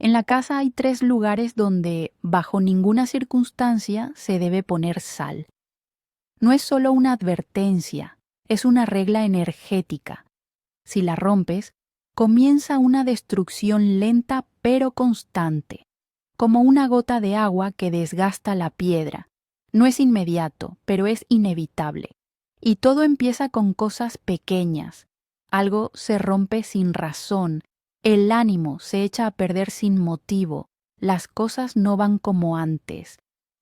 En la casa hay 3 lugares donde, bajo ninguna circunstancia, se debe poner sal. No es solo una advertencia, es una regla energética. Si la rompes, comienza una destrucción lenta pero constante, como una gota de agua que desgasta la piedra. No es inmediato, pero es inevitable. Y todo empieza con cosas pequeñas. Algo se rompe sin razón, el ánimo se echa a perder sin motivo, las cosas no van como antes.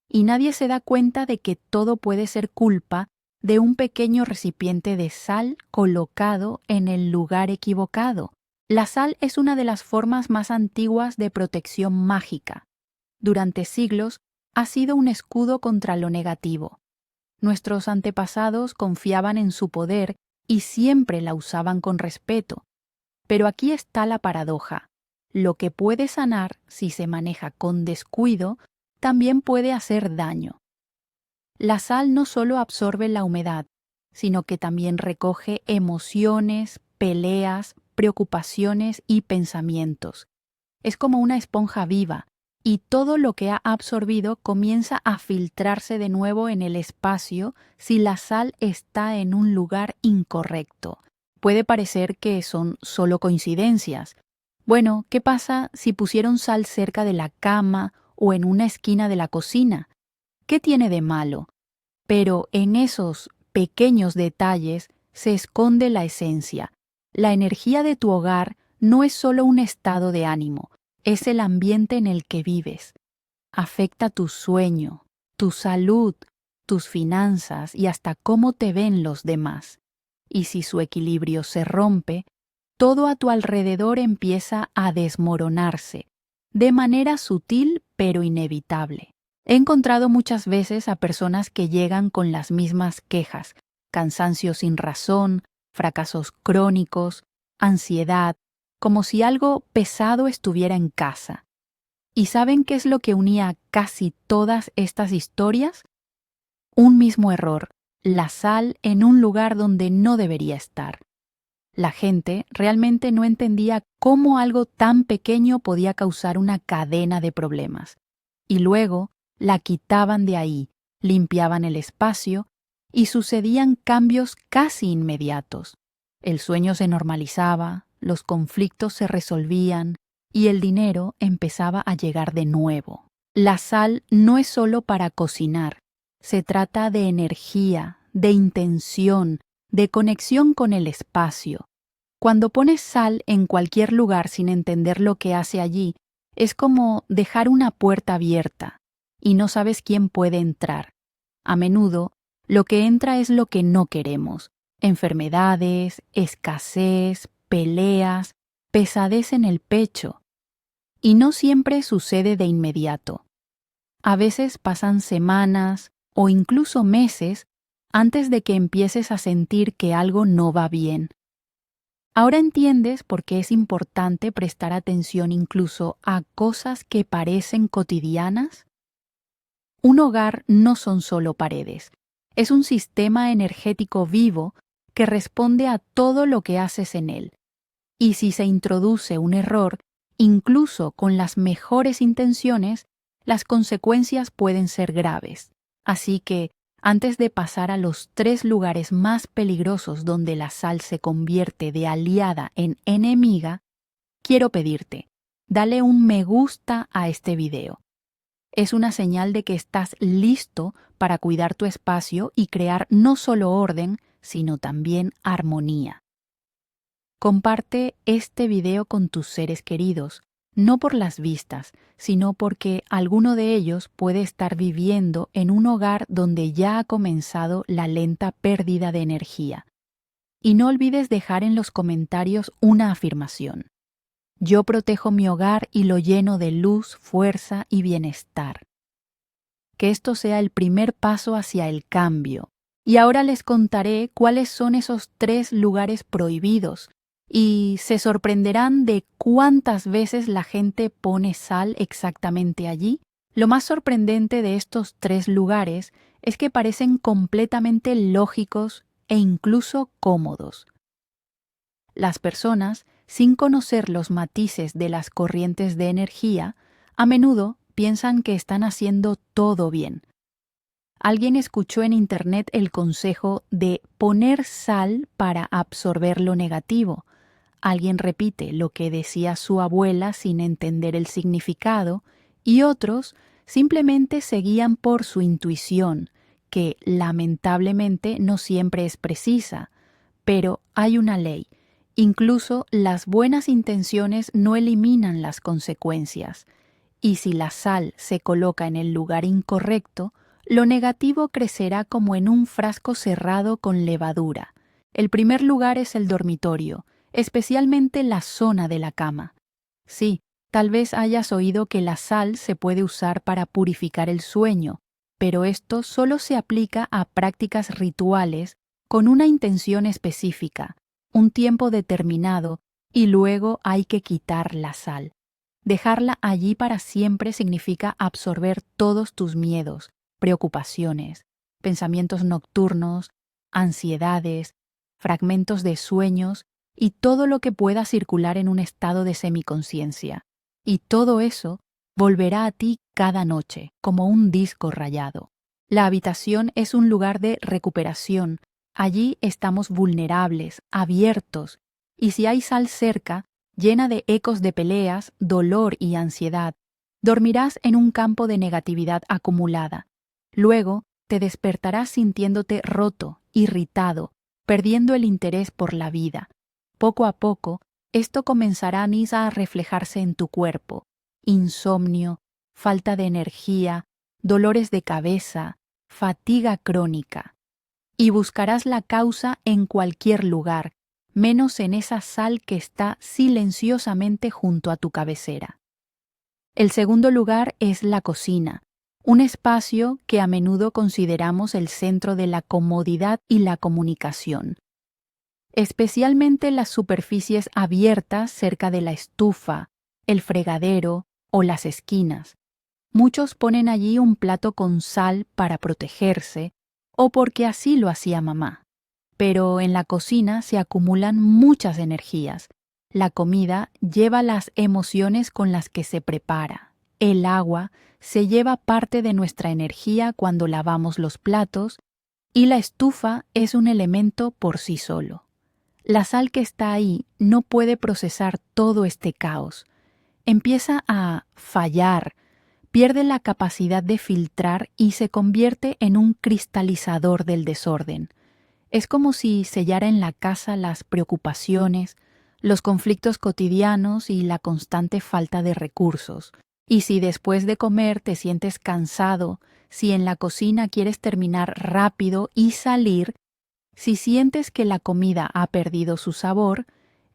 Y nadie se da cuenta de que todo puede ser culpa de un pequeño recipiente de sal colocado en el lugar equivocado. La sal es una de las formas más antiguas de protección mágica. Durante siglos ha sido un escudo contra lo negativo. Nuestros antepasados confiaban en su poder y siempre la usaban con respeto. Pero aquí está la paradoja. Lo que puede sanar si se maneja con descuido, también puede hacer daño. La sal no solo absorbe la humedad, sino que también recoge emociones, peleas, preocupaciones y pensamientos. Es como una esponja viva, y todo lo que ha absorbido comienza a filtrarse de nuevo en el espacio si la sal está en un lugar incorrecto. Puede parecer que son solo coincidencias. Bueno, ¿qué pasa si pusieron sal cerca de la cama o en una esquina de la cocina? ¿Qué tiene de malo? Pero en esos pequeños detalles se esconde la esencia. La energía de tu hogar no es solo un estado de ánimo, es el ambiente en el que vives. Afecta tu sueño, tu salud, tus finanzas y hasta cómo te ven los demás. Y si su equilibrio se rompe, todo a tu alrededor empieza a desmoronarse, de manera sutil pero inevitable. He encontrado muchas veces a personas que llegan con las mismas quejas: cansancio sin razón, fracasos crónicos, ansiedad, como si algo pesado estuviera en casa. ¿Y saben qué es lo que unía casi todas estas historias? Un mismo error: la sal en un lugar donde no debería estar. La gente realmente no entendía cómo algo tan pequeño podía causar una cadena de problemas. Y luego la quitaban de ahí, limpiaban el espacio y sucedían cambios casi inmediatos. El sueño se normalizaba, los conflictos se resolvían y el dinero empezaba a llegar de nuevo. La sal no es solo para cocinar, se trata de energía, de intención, de conexión con el espacio. Cuando pones sal en cualquier lugar sin entender lo que hace allí, es como dejar una puerta abierta y no sabes quién puede entrar. A menudo, lo que entra es lo que no queremos: enfermedades, escasez, peleas, pesadez en el pecho. Y no siempre sucede de inmediato. A veces pasan semanas o incluso meses antes de que empieces a sentir que algo no va bien. Ahora entiendes por qué es importante prestar atención incluso a cosas que parecen cotidianas. Un hogar no son solo paredes, es un sistema energético vivo que responde a todo lo que haces en él. Y si se introduce un error, incluso con las mejores intenciones, las consecuencias pueden ser graves. Así que, antes de pasar a los 3 lugares más peligrosos donde la sal se convierte de aliada en enemiga, quiero pedirte: dale un me gusta a este video. Es una señal de que estás listo para cuidar tu espacio y crear no solo orden, sino también armonía. Comparte este video con tus seres queridos, no por las vistas, sino porque alguno de ellos puede estar viviendo en un hogar donde ya ha comenzado la lenta pérdida de energía. Y no olvides dejar en los comentarios una afirmación: yo protejo mi hogar y lo lleno de luz, fuerza y bienestar. Que esto sea el primer paso hacia el cambio. Y ahora les contaré cuáles son esos 3 lugares prohibidos, y se sorprenderán de cuántas veces la gente pone sal exactamente allí. Lo más sorprendente de estos 3 lugares es que parecen completamente lógicos e incluso cómodos. Las personas sin conocer los matices de las corrientes de energía, a menudo piensan que están haciendo todo bien. Alguien escuchó en internet el consejo de poner sal para absorber lo negativo. Alguien repite lo que decía su abuela sin entender el significado y otros simplemente se guían por su intuición, que lamentablemente no siempre es precisa. Pero hay una ley. Incluso las buenas intenciones no eliminan las consecuencias. Y si la sal se coloca en el lugar incorrecto, lo negativo crecerá como en un frasco cerrado con levadura. El primer lugar es el dormitorio, especialmente la zona de la cama. Sí, tal vez hayas oído que la sal se puede usar para purificar el sueño, pero esto solo se aplica a prácticas rituales con una intención específica, un tiempo determinado, y luego hay que quitar la sal. Dejarla allí para siempre significa absorber todos tus miedos, preocupaciones, pensamientos nocturnos, ansiedades, fragmentos de sueños y todo lo que pueda circular en un estado de semiconciencia. Y todo eso volverá a ti cada noche, como un disco rayado. La habitación es un lugar de recuperación. Allí estamos vulnerables, abiertos, y si hay sal cerca, llena de ecos de peleas, dolor y ansiedad, dormirás en un campo de negatividad acumulada. Luego te despertarás sintiéndote roto, irritado, perdiendo el interés por la vida. Poco a poco, esto comenzará a reflejarse en tu cuerpo. Insomnio, falta de energía, dolores de cabeza, fatiga crónica. Y buscarás la causa en cualquier lugar, menos en esa sal que está silenciosamente junto a tu cabecera. El segundo lugar es la cocina, un espacio que a menudo consideramos el centro de la comodidad y la comunicación. Especialmente las superficies abiertas cerca de la estufa, el fregadero o las esquinas. Muchos ponen allí un plato con sal para protegerse o porque así lo hacía mamá. Pero en la cocina se acumulan muchas energías. La comida lleva las emociones con las que se prepara. El agua se lleva parte de nuestra energía cuando lavamos los platos y la estufa es un elemento por sí solo. La sal que está ahí no puede procesar todo este caos. Empieza a fallar, pierde la capacidad de filtrar y se convierte en un cristalizador del desorden. Es como si sellara en la casa las preocupaciones, los conflictos cotidianos y la constante falta de recursos. Y si después de comer te sientes cansado, si en la cocina quieres terminar rápido y salir, si sientes que la comida ha perdido su sabor,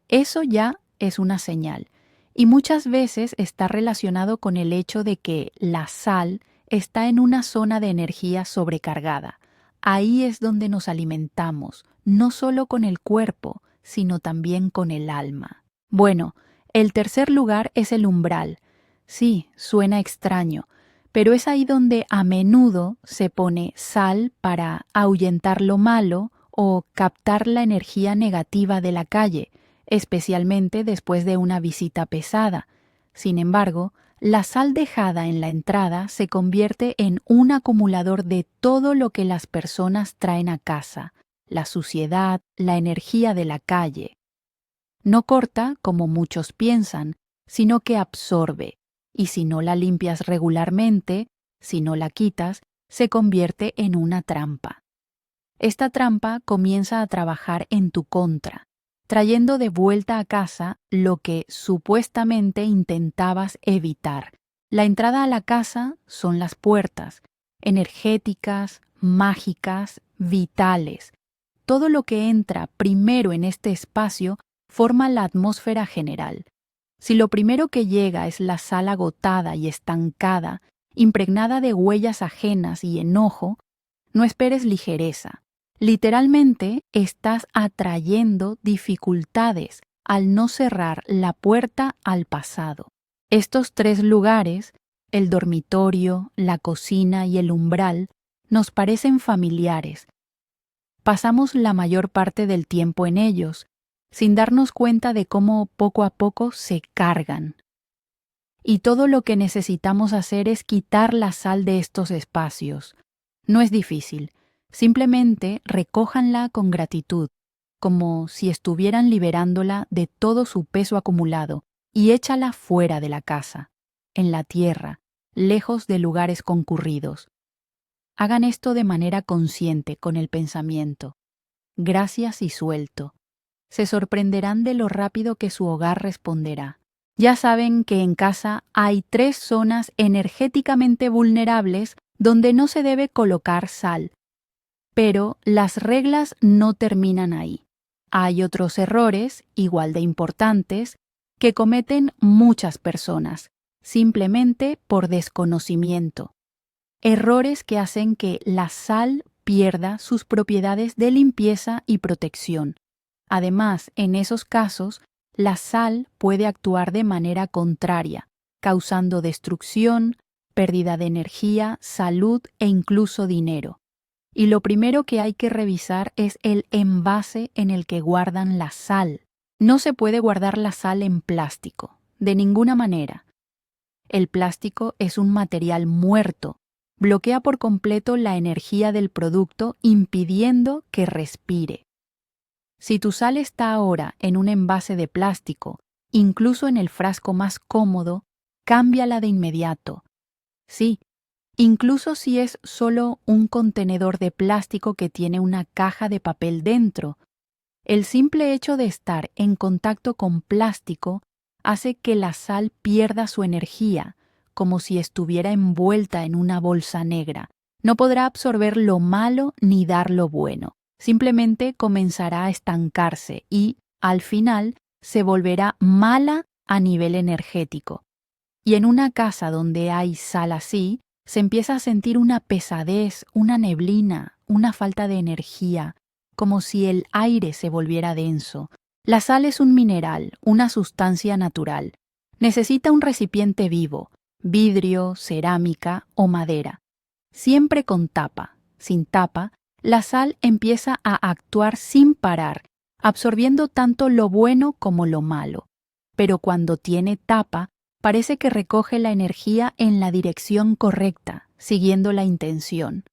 eso ya es una señal. Y muchas veces está relacionado con el hecho de que la sal está en una zona de energía sobrecargada. Ahí es donde nos alimentamos, no solo con el cuerpo, sino también con el alma. Bueno, el tercer lugar es el umbral. Sí, suena extraño, pero es ahí donde a menudo se pone sal para ahuyentar lo malo o captar la energía negativa de la calle, especialmente después de una visita pesada. Sin embargo, la sal dejada en la entrada se convierte en un acumulador de todo lo que las personas traen a casa, la suciedad, la energía de la calle. No corta, como muchos piensan, sino que absorbe, y si no la limpias regularmente, si no la quitas, se convierte en una trampa. Esta trampa comienza a trabajar en tu contra, trayendo de vuelta a casa lo que supuestamente intentabas evitar. La entrada a la casa son las puertas, energéticas, mágicas, vitales. Todo lo que entra primero en este espacio forma la atmósfera general. Si lo primero que llega es la sal agotada y estancada, impregnada de huellas ajenas y enojo, no esperes ligereza. Literalmente estás atrayendo dificultades al no cerrar la puerta al pasado. Estos tres lugares, el dormitorio, la cocina y el umbral, nos parecen familiares. Pasamos la mayor parte del tiempo en ellos, sin darnos cuenta de cómo poco a poco se cargan. Y todo lo que necesitamos hacer es quitar la sal de estos espacios. No es difícil, simplemente recójanla con gratitud, como si estuvieran liberándola de todo su peso acumulado, y échala fuera de la casa, en la tierra, lejos de lugares concurridos. Hagan esto de manera consciente con el pensamiento. Gracias y suelto. Se sorprenderán de lo rápido que su hogar responderá. Ya saben que en casa hay 3 zonas energéticamente vulnerables donde no se debe colocar sal. Pero las reglas no terminan ahí. Hay otros errores, igual de importantes, que cometen muchas personas, simplemente por desconocimiento. Errores que hacen que la sal pierda sus propiedades de limpieza y protección. Además, en esos casos, la sal puede actuar de manera contraria, causando destrucción, pérdida de energía, salud e incluso dinero. Y lo primero que hay que revisar es el envase en el que guardan la sal. No se puede guardar la sal en plástico, de ninguna manera. El plástico es un material muerto, bloquea por completo la energía del producto, impidiendo que respire. Si tu sal está ahora en un envase de plástico, incluso en el frasco más cómodo, cámbiala de inmediato. Sí, incluso si es solo un contenedor de plástico que tiene una caja de papel dentro. El simple hecho de estar en contacto con plástico hace que la sal pierda su energía, como si estuviera envuelta en una bolsa negra. No podrá absorber lo malo ni dar lo bueno. Simplemente comenzará a estancarse y, al final, se volverá mala a nivel energético. Y en una casa donde hay sal así, se empieza a sentir una pesadez, una neblina, una falta de energía, como si el aire se volviera denso. La sal es un mineral, una sustancia natural. Necesita un recipiente vivo, vidrio, cerámica o madera. Siempre con tapa. Sin tapa, la sal empieza a actuar sin parar, absorbiendo tanto lo bueno como lo malo. Pero cuando tiene tapa, parece que recoge la energía en la dirección correcta, siguiendo la intención.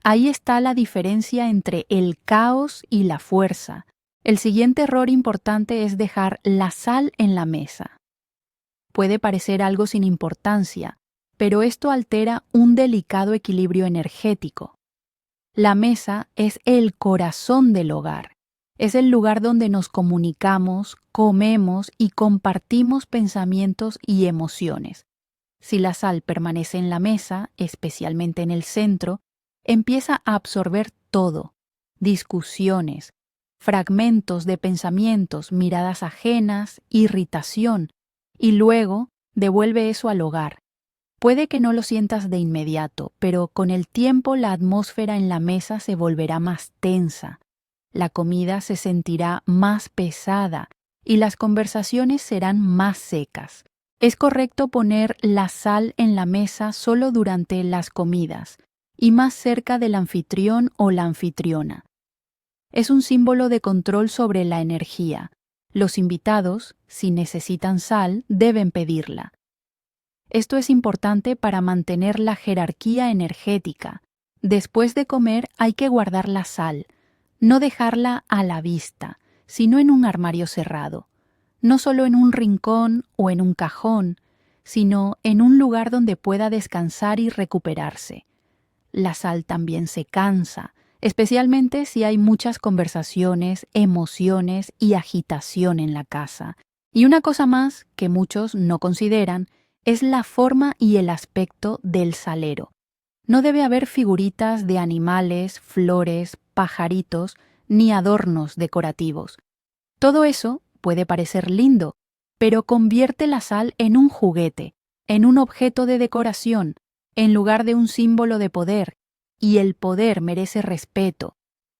Ahí está la diferencia entre el caos y la fuerza. El siguiente error importante es dejar la sal en la mesa. Puede parecer algo sin importancia, pero esto altera un delicado equilibrio energético. La mesa es el corazón del hogar. Es el lugar donde nos comunicamos, comemos y compartimos pensamientos y emociones. Si la sal permanece en la mesa, especialmente en el centro, empieza a absorber todo: discusiones, fragmentos de pensamientos, miradas ajenas, irritación, y luego devuelve eso al hogar. Puede que no lo sientas de inmediato, pero con el tiempo la atmósfera en la mesa se volverá más tensa, la comida se sentirá más pesada y las conversaciones serán más secas. Es correcto poner la sal en la mesa solo durante las comidas y más cerca del anfitrión o la anfitriona. Es un símbolo de control sobre la energía. Los invitados, si necesitan sal, deben pedirla. Esto es importante para mantener la jerarquía energética. Después de comer hay que guardar la sal, no dejarla a la vista, sino en un armario cerrado. No solo en un rincón o en un cajón, sino en un lugar donde pueda descansar y recuperarse. La sal también se cansa, especialmente si hay muchas conversaciones, emociones y agitación en la casa. Y una cosa más que muchos no consideran es la forma y el aspecto del salero. No debe haber figuritas de animales, flores, pajaritos, ni adornos decorativos. Todo eso puede parecer lindo, pero convierte la sal en un juguete, en un objeto de decoración, en lugar de un símbolo de poder, y el poder merece respeto.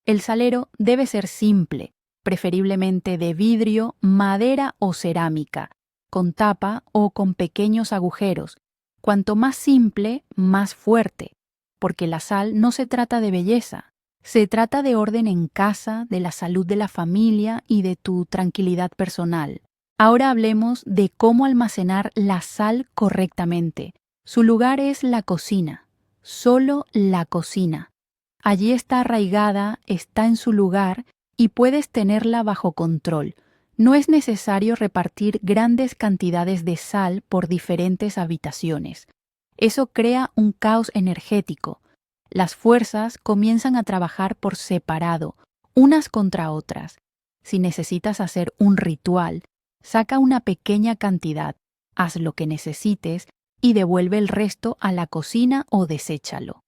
El salero debe ser simple, preferiblemente de vidrio, madera o cerámica, con tapa o con pequeños agujeros. Cuanto más simple, más fuerte, porque la sal no se trata de belleza, Se trata de orden en casa, de la salud de la familia y de tu tranquilidad personal. Ahora hablemos de cómo almacenar la sal correctamente. Su lugar es la cocina, solo la cocina. Allí está arraigada, está en su lugar y puedes tenerla bajo control. No es necesario repartir grandes cantidades de sal por diferentes habitaciones. Eso crea un caos energético. Las fuerzas comienzan a trabajar por separado, unas contra otras. Si necesitas hacer un ritual, saca una pequeña cantidad, haz lo que necesites y devuelve el resto a la cocina o deséchalo.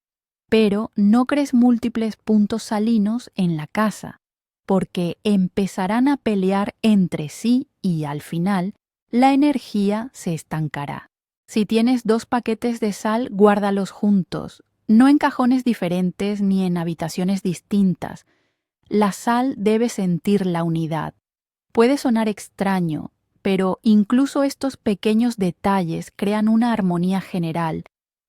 Pero no crees múltiples puntos salinos en la casa, porque empezarán a pelear entre sí y al final la energía se estancará. Si tienes 2 paquetes de sal, guárdalos juntos, no en cajones diferentes ni en habitaciones distintas. La sal debe sentir la unidad. Puede sonar extraño, pero incluso estos pequeños detalles crean una armonía general.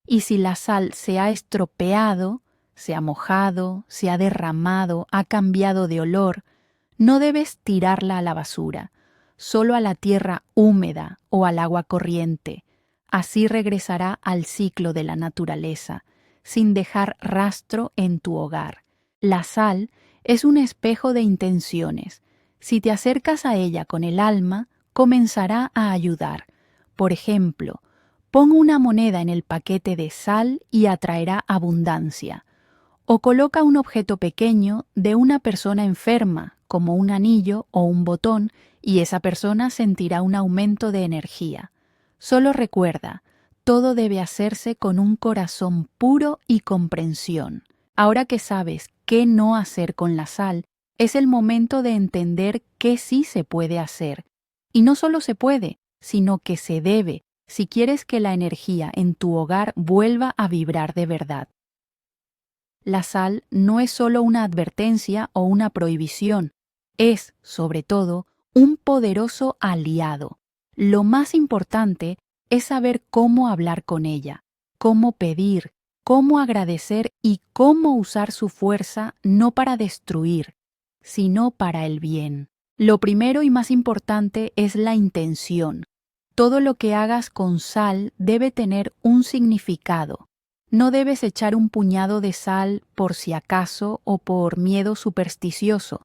Y si la sal se ha estropeado, se ha mojado, se ha derramado, ha cambiado de olor, no debes tirarla a la basura, solo a la tierra húmeda o al agua corriente. Así regresará al ciclo de la naturaleza, sin dejar rastro en tu hogar. La sal es un espejo de intenciones. Si te acercas a ella con el alma, comenzará a ayudar. Por ejemplo, pon una moneda en el paquete de sal y atraerá abundancia. O coloca un objeto pequeño de una persona enferma, como un anillo o un botón, y esa persona sentirá un aumento de energía. Solo recuerda, todo debe hacerse con un corazón puro y comprensión. Ahora que sabes qué no hacer con la sal, es el momento de entender qué sí se puede hacer. Y no solo se puede, sino que se debe, si quieres que la energía en tu hogar vuelva a vibrar de verdad. La sal no es solo una advertencia o una prohibición, es, sobre todo, un poderoso aliado. Lo más importante es saber cómo hablar con ella, cómo pedir, cómo agradecer y cómo usar su fuerza no para destruir, sino para el bien. Lo primero y más importante es la intención. Todo lo que hagas con sal debe tener un significado. No debes echar un puñado de sal por si acaso o por miedo supersticioso.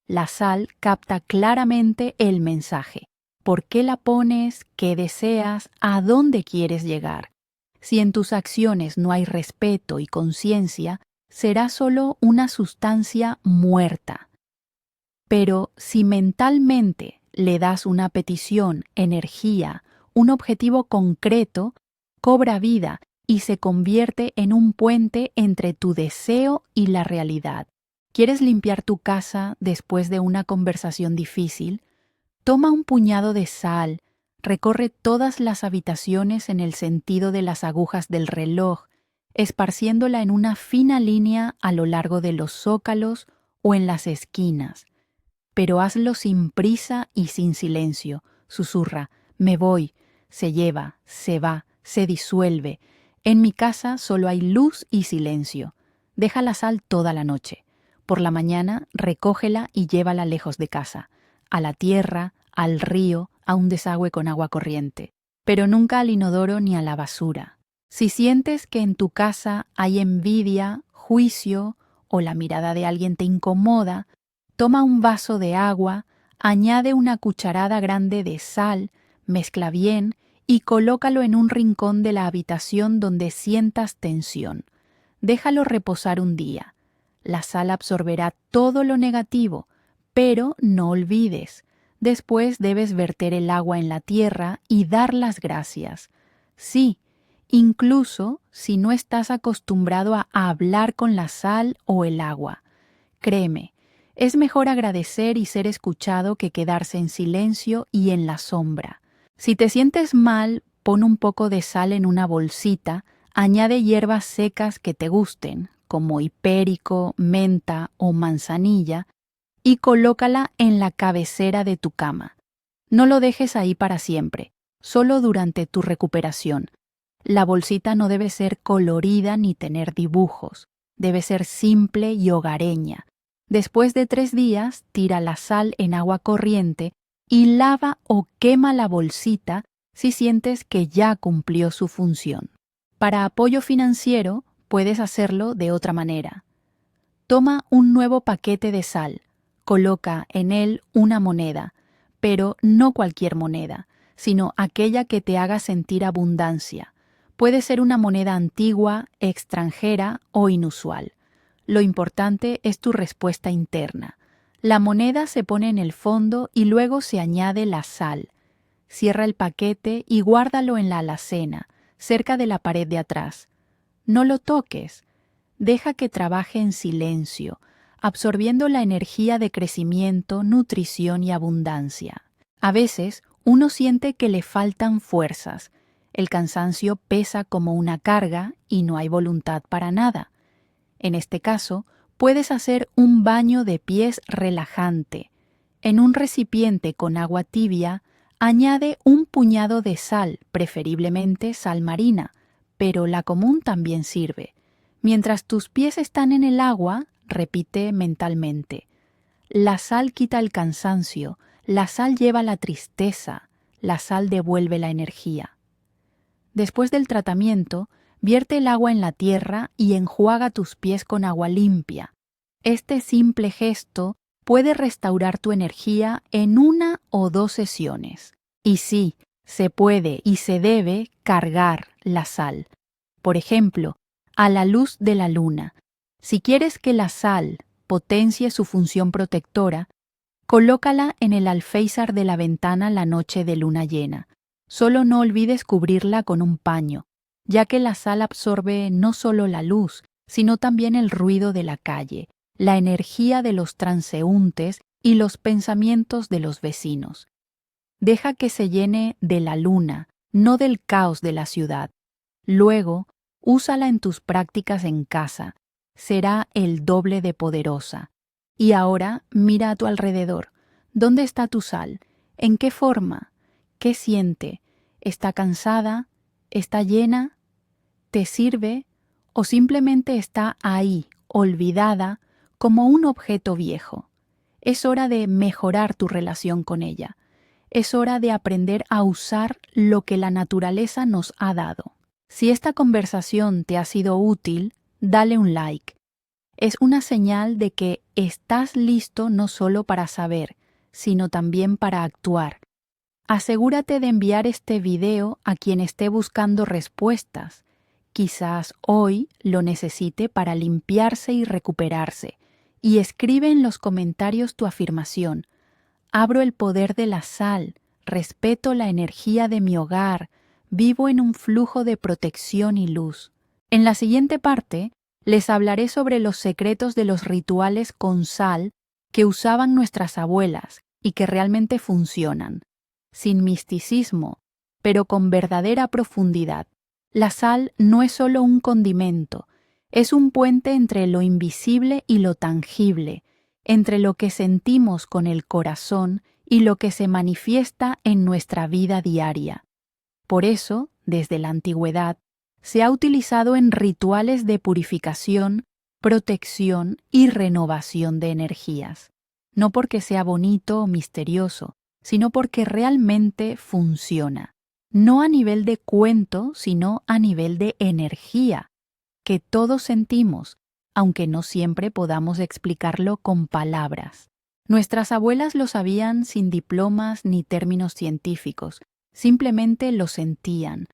La sal capta claramente el mensaje. ¿Por qué la pones? ¿Qué deseas? ¿A dónde quieres llegar? Si en tus acciones no hay respeto y conciencia, será solo una sustancia muerta. Pero si mentalmente le das una petición, energía, un objetivo concreto, cobra vida y se convierte en un puente entre tu deseo y la realidad. ¿Quieres limpiar tu casa después de una conversación difícil? Toma un puñado de sal, recorre todas las habitaciones en el sentido de las agujas del reloj, esparciéndola en una fina línea a lo largo de los zócalos o en las esquinas. Pero hazlo sin prisa y sin silencio. Susurra, me voy, se lleva, se va, se disuelve. En mi casa solo hay luz y silencio. Deja la sal toda la noche. Por la mañana recógela y llévala lejos de casa, a la tierra, al río, a un desagüe con agua corriente, pero nunca al inodoro ni a la basura. Si sientes que en tu casa hay envidia, juicio o la mirada de alguien te incomoda, toma un vaso de agua, añade una cucharada grande de sal, mezcla bien y colócalo en un rincón de la habitación donde sientas tensión. Déjalo reposar un día. La sal absorberá todo lo negativo, pero no olvides, después debes verter el agua en la tierra y dar las gracias. Sí, incluso si no estás acostumbrado a hablar con la sal o el agua. Créeme, es mejor agradecer y ser escuchado que quedarse en silencio y en la sombra. Si te sientes mal, pon un poco de sal en una bolsita, añade hierbas secas que te gusten, como hipérico, menta o manzanilla, y colócala en la cabecera de tu cama. No lo dejes ahí para siempre, solo durante tu recuperación. La bolsita no debe ser colorida ni tener dibujos. Debe ser simple y hogareña. Después de 3 días, tira la sal en agua corriente y lava o quema la bolsita si sientes que ya cumplió su función. Para apoyo financiero, puedes hacerlo de otra manera. Toma un nuevo paquete de sal, coloca en él una moneda, pero no cualquier moneda, sino aquella que te haga sentir abundancia. Puede ser una moneda antigua, extranjera o inusual. Lo importante es tu respuesta interna. La moneda se pone en el fondo y luego se añade la sal. Cierra el paquete y guárdalo en la alacena, cerca de la pared de atrás. No lo toques. Deja que trabaje en silencio, absorbiendo la energía de crecimiento, nutrición y abundancia. A veces, uno siente que le faltan fuerzas. El cansancio pesa como una carga y no hay voluntad para nada. En este caso, puedes hacer un baño de pies relajante. En un recipiente con agua tibia, añade un puñado de sal, preferiblemente sal marina, pero la común también sirve. Mientras tus pies están en el agua, repite mentalmente: la sal quita el cansancio, la sal lleva la tristeza, la sal devuelve la energía. Después del tratamiento, vierte el agua en la tierra y enjuaga tus pies con agua limpia. Este simple gesto puede restaurar tu energía en 1 o 2 sesiones. Y sí, se puede y se debe cargar la sal. Por ejemplo, a la luz de la luna. Si quieres que la sal potencie su función protectora, colócala en el alféizar de la ventana la noche de luna llena. Solo no olvides cubrirla con un paño, ya que la sal absorbe no solo la luz, sino también el ruido de la calle, la energía de los transeúntes y los pensamientos de los vecinos. Deja que se llene de la luna, no del caos de la ciudad. Luego, úsala en tus prácticas en casa. Será el doble de poderosa. Y ahora mira a tu alrededor. ¿Dónde está tu sal? ¿En qué forma? ¿Qué siente? ¿Está cansada? ¿Está llena? ¿Te sirve? ¿O simplemente está ahí, olvidada, como un objeto viejo? Es hora de mejorar tu relación con ella. Es hora de aprender a usar lo que la naturaleza nos ha dado. Si esta conversación te ha sido útil, dale un like. Es una señal de que estás listo no solo para saber, sino también para actuar. Asegúrate de enviar este video a quien esté buscando respuestas. Quizás hoy lo necesite para limpiarse y recuperarse. Y escribe en los comentarios tu afirmación: abro el poder de la sal, respeto la energía de mi hogar, vivo en un flujo de protección y luz. En la siguiente parte, les hablaré sobre los secretos de los rituales con sal que usaban nuestras abuelas y que realmente funcionan, sin misticismo, pero con verdadera profundidad. La sal no es solo un condimento, es un puente entre lo invisible y lo tangible, entre lo que sentimos con el corazón y lo que se manifiesta en nuestra vida diaria. Por eso, desde la antigüedad, se ha utilizado en rituales de purificación, protección y renovación de energías. No porque sea bonito o misterioso, sino porque realmente funciona. No a nivel de cuento, sino a nivel de energía, que todos sentimos, aunque no siempre podamos explicarlo con palabras. Nuestras abuelas lo sabían sin diplomas ni términos científicos, simplemente lo sentían.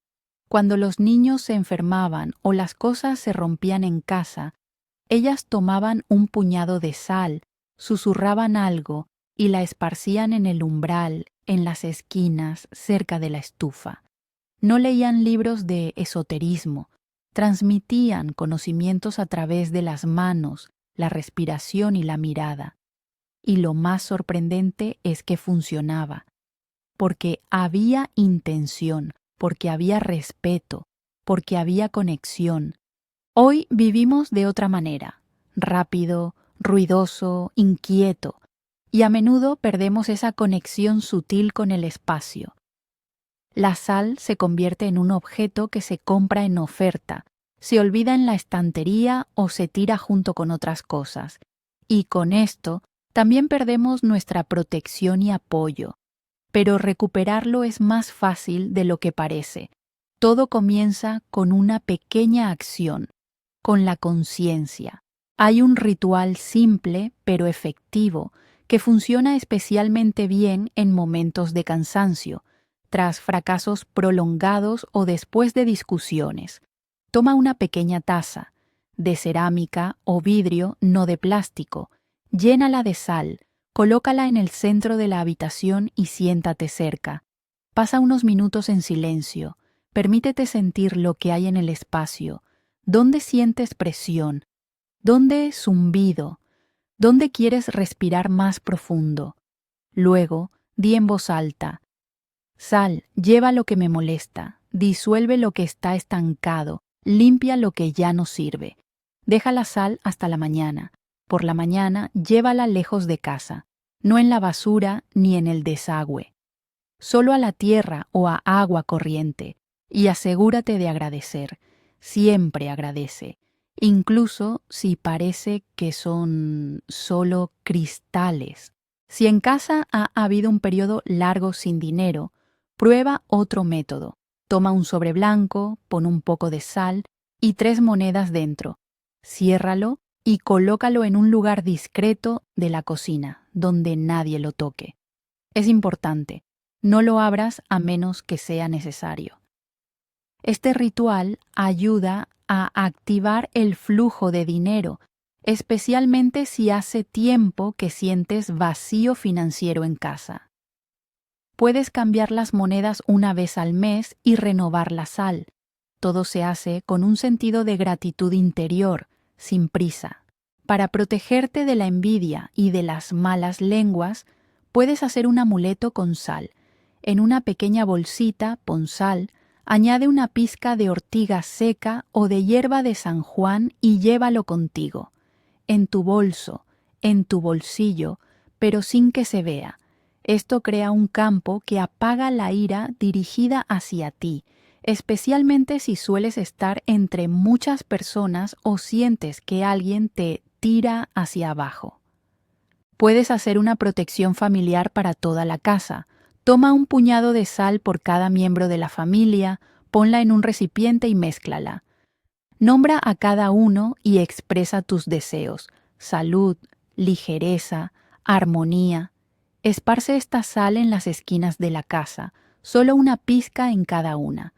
Cuando los niños se enfermaban o las cosas se rompían en casa, ellas tomaban un puñado de sal, susurraban algo y la esparcían en el umbral, en las esquinas, cerca de la estufa. No leían libros de esoterismo, transmitían conocimientos a través de las manos, la respiración y la mirada. Y lo más sorprendente es que funcionaba, porque había intención, porque había respeto, porque había conexión. Hoy vivimos de otra manera, rápido, ruidoso, inquieto, y a menudo perdemos esa conexión sutil con el espacio. La sal se convierte en un objeto que se compra en oferta, se olvida en la estantería o se tira junto con otras cosas. Y con esto también perdemos nuestra protección y apoyo. Pero recuperarlo es más fácil de lo que parece. Todo comienza con una pequeña acción, con la conciencia. Hay un ritual simple pero efectivo que funciona especialmente bien en momentos de cansancio, tras fracasos prolongados o después de discusiones. Toma una pequeña taza, de cerámica o vidrio, no de plástico, llénala de sal, colócala en el centro de la habitación y siéntate cerca. Pasa unos minutos en silencio, permítete sentir lo que hay en el espacio. ¿Dónde sientes presión? ¿Dónde zumbido? ¿Dónde quieres respirar más profundo? Luego, di en voz alta: sal, lleva lo que me molesta, disuelve lo que está estancado, limpia lo que ya no sirve. Deja la sal hasta la mañana. Por la mañana, llévala lejos de casa, no en la basura ni en el desagüe. Solo a la tierra o a agua corriente, y asegúrate de agradecer. Siempre agradece, incluso si parece que son solo cristales. Si en casa ha habido un periodo largo sin dinero, prueba otro método. Toma un sobre blanco, pon un poco de sal y 3 monedas dentro. Ciérralo y colócalo en un lugar discreto de la cocina, donde nadie lo toque. Es importante, no lo abras a menos que sea necesario. Este ritual ayuda a activar el flujo de dinero, especialmente si hace tiempo que sientes vacío financiero en casa. Puedes cambiar las monedas una vez al mes y renovar la sal. Todo se hace con un sentido de gratitud interior, sin prisa. Para protegerte de la envidia y de las malas lenguas, puedes hacer un amuleto con sal. En una pequeña bolsita pon sal, añade una pizca de ortiga seca o de hierba de San Juan y llévalo contigo. En tu bolso, en tu bolsillo, pero sin que se vea. Esto crea un campo que apaga la ira dirigida hacia ti, especialmente si sueles estar entre muchas personas o sientes que alguien te tira hacia abajo. Puedes hacer una protección familiar para toda la casa. Toma un puñado de sal por cada miembro de la familia, ponla en un recipiente y mézclala. Nombra a cada uno y expresa tus deseos: salud, ligereza, armonía. Esparce esta sal en las esquinas de la casa, solo una pizca en cada una.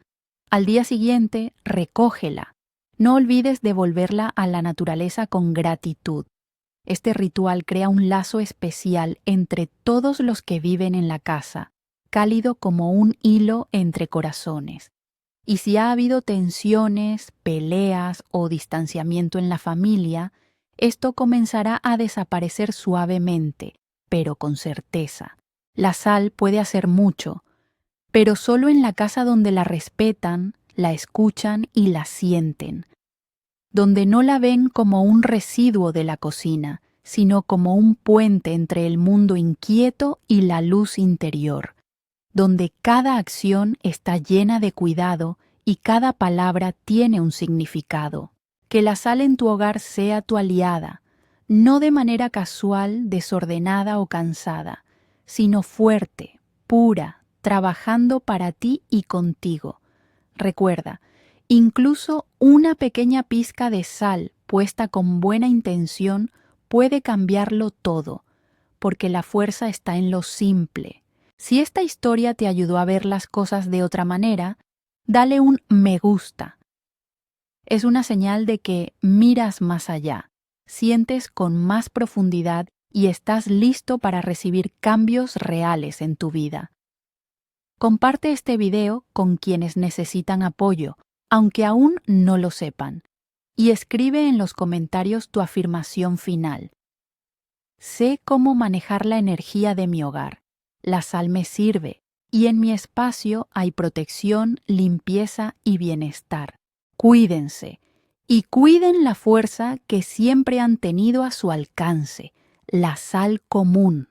Al día siguiente, recógela. No olvides devolverla a la naturaleza con gratitud. Este ritual crea un lazo especial entre todos los que viven en la casa, cálido como un hilo entre corazones. Y si ha habido tensiones, peleas o distanciamiento en la familia, esto comenzará a desaparecer suavemente, pero con certeza. La sal puede hacer mucho, pero solo en la casa donde la respetan, la escuchan y la sienten, donde no la ven como un residuo de la cocina, sino como un puente entre el mundo inquieto y la luz interior, donde cada acción está llena de cuidado y cada palabra tiene un significado. Que la sal en tu hogar sea tu aliada, no de manera casual, desordenada o cansada, sino fuerte, pura, trabajando para ti y contigo. Recuerda, incluso una pequeña pizca de sal puesta con buena intención puede cambiarlo todo, porque la fuerza está en lo simple. Si esta historia te ayudó a ver las cosas de otra manera, dale un me gusta. Es una señal de que miras más allá, sientes con más profundidad y estás listo para recibir cambios reales en tu vida. Comparte este video con quienes necesitan apoyo, aunque aún no lo sepan, y escribe en los comentarios tu afirmación final. Sé cómo manejar la energía de mi hogar. La sal me sirve, y en mi espacio hay protección, limpieza y bienestar. Cuídense, y cuiden la fuerza que siempre han tenido a su alcance, la sal común.